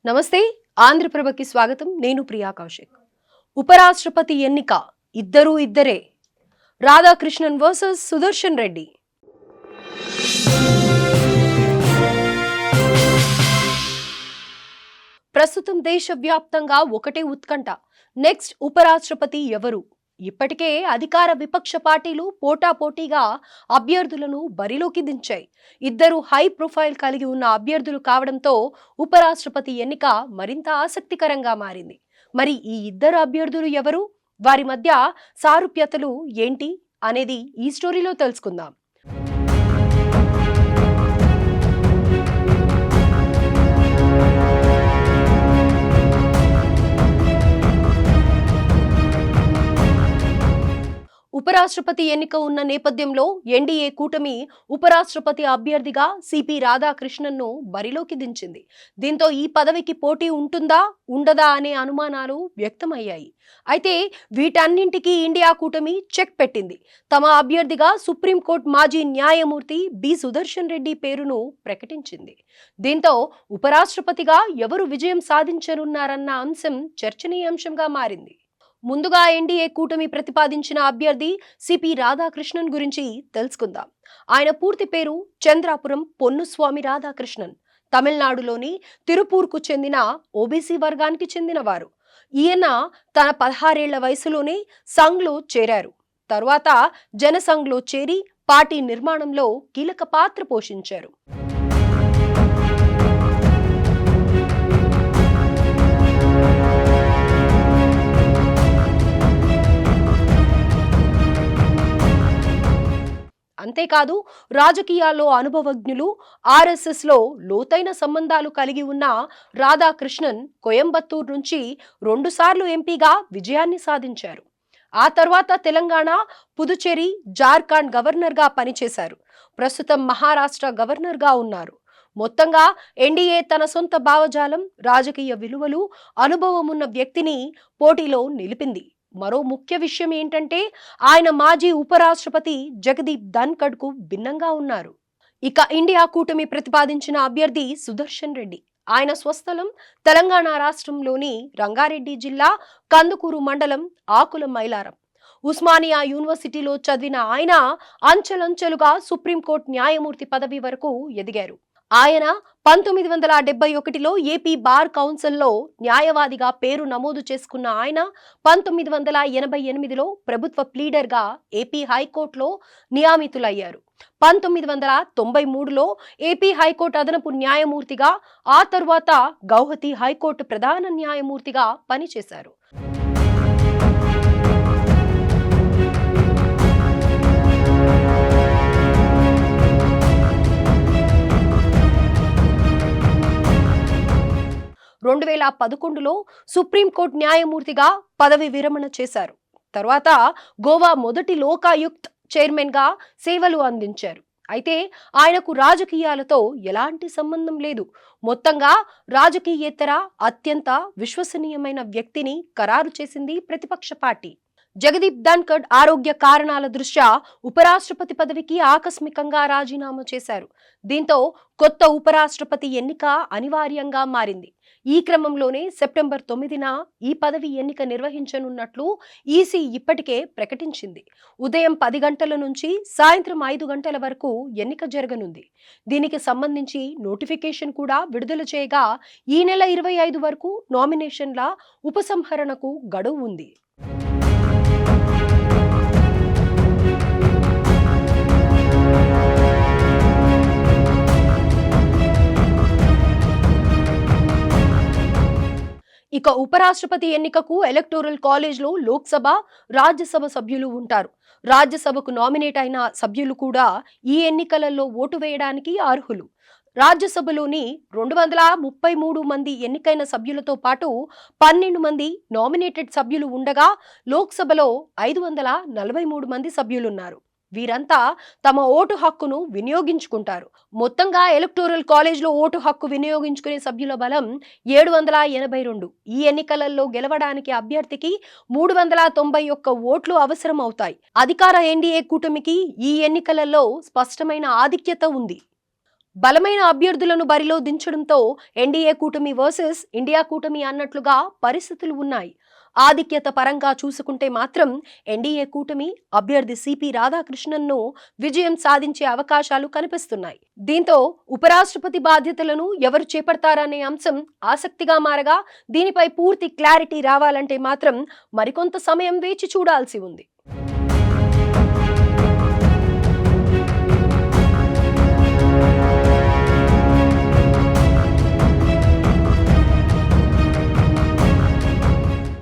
నమస్తే ఆంధ్రప్రభకి స్వాగతం. నేను ప్రియా కౌశిక్. ఉపరాష్ట్రపతి ఎన్నిక ఇద్దరే. రాధాకృష్ణన్ వర్సెస్ సుదర్శన్ రెడ్డి. ప్రస్తుతం దేశవ్యాప్తంగా ఒకటే ఉత్కంఠ. నెక్స్ట్ ఉపరాష్ట్రపతి ఎవరు? ఇప్పటికే అధికార విపక్ష పార్టీలు పోటాపోటీగా అభ్యర్థులను బరిలోకి దించాయి. ఇద్దరు హై ప్రొఫైల్ కలిగి ఉన్న అభ్యర్థులు కావడంతో ఉపరాష్ట్రపతి ఎన్నిక మరింత ఆసక్తికరంగా మారింది. మరి ఈ ఇద్దరు అభ్యర్థులు ఎవరు? వారి మధ్య సారూప్యతలు ఏంటి అనేది ఈ స్టోరీలో తెలుసుకుందాం. ఉపరాష్ట్రపతి ఎన్నిక ఉన్న నేపథ్యంలో ఎన్డీఏ కూటమి ఉపరాష్ట్రపతి అభ్యర్థిగా సిపి రాధాకృష్ణన్ను బరిలోకి దించింది. దీంతో ఈ పదవికి పోటీ ఉంటుందా ఉండదా అనే అనుమానాలు వ్యక్తమయ్యాయి. అయితే వీటన్నింటికీ ఇండియా కూటమి చెక్ పెట్టింది. తమ అభ్యర్థిగా సుప్రీంకోర్టు మాజీ న్యాయమూర్తి బి సుదర్శన్ రెడ్డి పేరును ప్రకటించింది. దీంతో ఉపరాష్ట్రపతిగా ఎవరు విజయం సాధించనున్నారన్న అంశం చర్చనీయాంశంగా మారింది. ముందుగా ఎన్డీఏ కూటమి ప్రతిపాదించిన అభ్యర్థి సిపి రాధాకృష్ణన్ గురించి తెలుసుకుందాం. ఆయన పూర్తి పేరు చంద్రాపురం పొన్నుస్వామి రాధాకృష్ణన్. తమిళనాడులోని తిరుపూర్కు చెందిన ఓబీసీ వర్గానికి చెందినవారు. ఈయన తన 16 ఏళ్ల వయసులోనే సంఘ్లో చేరారు. తరువాత జనసంఘ్లో చేరి పార్టీ నిర్మాణంలో కీలక పాత్ర పోషించారు. అంతేకాదు రాజకీయాల్లో అనుభవజ్ఞులు, ఆర్ఎస్ఎస్ లో లోతైన సంబంధాలు కలిగి ఉన్న రాధాకృష్ణన్ కోయంబత్తూర్ నుంచి 2 సార్లు ఎంపీగా విజయాన్ని సాధించారు. ఆ తర్వాత తెలంగాణ, పుదుచ్చేరి, జార్ఖండ్ గవర్నర్గా పనిచేశారు. ప్రస్తుతం మహారాష్ట్ర గవర్నర్గా ఉన్నారు. మొత్తంగా ఎన్డీఏ తన సొంత భావజాలం, రాజకీయ విలువలు, అనుభవం ఉన్న వ్యక్తిని పోటీలో నిలిపింది. మరో ముఖ్య విషయం ఏంటంటే ఆయన మాజీ ఉపరాష్ట్రపతి జగదీప్ ధన్ఖడ్ కు భిన్నంగా ఉన్నారు. ఇక ఇండియా కూటమి ప్రతిపాదించిన అభ్యర్థి సుదర్శన్ రెడ్డి. ఆయన స్వస్థలం తెలంగాణ రాష్ట్రంలోని రంగారెడ్డి జిల్లా కందుకూరు మండలం ఆకుల మైలారం. ఉస్మానియా యూనివర్సిటీలో చదివిన ఆయన అంచెలంచెలుగా సుప్రీంకోర్టు న్యాయమూర్తి పదవి వరకు ఎదిగారు. ఆయన 1971లో ఏపీ బార్ కౌన్సిల్లో న్యాయవాదిగా పేరు నమోదు చేసుకున్న ఆయన 1988లో ప్రభుత్వ ప్లీడర్గా ఏపీ హైకోర్టులో నియమితులయ్యారు. 1993లో ఏపీ హైకోర్టు అదనపు న్యాయమూర్తిగా, ఆ తరువాత గౌహతి హైకోర్టు ప్రధాన న్యాయమూర్తిగా పనిచేశారు. రెండు 2011లో సుప్రీంకోర్టు న్యాయమూర్తిగా పదవి విరమణ చేశారు. తర్వాత గోవా మొదటి లోకాయుక్త్ చైర్మన్ గా సేవలు అందించారు. అయితే ఆయనకు రాజకీయాలతో ఎలాంటి సంబంధం లేదు. మొత్తంగా రాజకీయేతర అత్యంత విశ్వసనీయమైన వ్యక్తిని ఖరారు చేసింది ప్రతిపక్ష పార్టీ. జగదీప్ ధన్ఖడ్ ఆరోగ్య కారణాల దృష్ట్యా ఉపరాష్ట్రపతి పదవికి ఆకస్మికంగా రాజీనామా చేశారు. దీంతో కొత్త ఉపరాష్ట్రపతి ఎన్నిక అనివార్యంగా మారింది. ఈ క్రమంలోనే సెప్టెంబర్ 9న ఈ పదవి ఎన్నిక నిర్వహించనున్నట్లు ఈసీ ఇప్పటికే ప్రకటించింది. ఉదయం 10 గంటల నుంచి సాయంత్రం 5 గంటల వరకు ఎన్నిక జరగనుంది. దీనికి సంబంధించి నోటిఫికేషన్ కూడా విడుదల చేయగా ఈ నెల 25 వరకు నామినేషన్ల ఉపసంహరణకు గడువు ఉంది. ఇక ఉపరాష్ట్రపతి ఎన్నికకు ఎలక్టోరల్ కాలేజ్లో లోక్సభ, రాజ్యసభ సభ్యులు ఉంటారు. రాజ్యసభకు నామినేట్ అయిన సభ్యులు కూడా ఈ ఎన్నికలలో ఓటు వేయడానికి అర్హులు. రాజ్యసభలోని 233 మంది ఎన్నికైన సభ్యులతో పాటు 12 మంది నామినేటెడ్ సభ్యులు ఉండగా లోక్సభలో 543 మంది సభ్యులున్నారు. వీరంతా తమ ఓటు హక్కును వినియోగించుకుంటారు. మొత్తంగా ఎలక్టోరల్ కాలేజ్లో ఓటు హక్కు వినియోగించుకునే సభ్యుల బలం 782. ఈ ఎన్నికలలో గెలవడానికి అభ్యర్థికి 391 ఓట్లు అవసరం అవుతాయి. అధికార ఎన్డీఏ కూటమికి ఈ ఎన్నికలలో స్పష్టమైన ఆధిక్యత ఉంది. బలమైన అభ్యర్థులను బరిలో దించడంతో ఎన్డీఏ కూటమి వర్సెస్ ఇండియా కూటమి అన్నట్లుగా పరిస్థితులు ఉన్నాయి. ఆధిక్యత పరంగా చూసుకుంటే మాత్రం ఎన్డీఏ కూటమి అభ్యర్థి సిపి రాధాకృష్ణన్ను విజయం సాధించే అవకాశాలు కనిపిస్తున్నాయి. దీంతో ఉపరాష్ట్రపతి బాధ్యతలను ఎవరు చేపడతారనే అంశం ఆసక్తిగా మారగా, దీనిపై పూర్తి క్లారిటీ రావాలంటే మాత్రం మరికొంత సమయం వేచి చూడాల్సి ఉంది.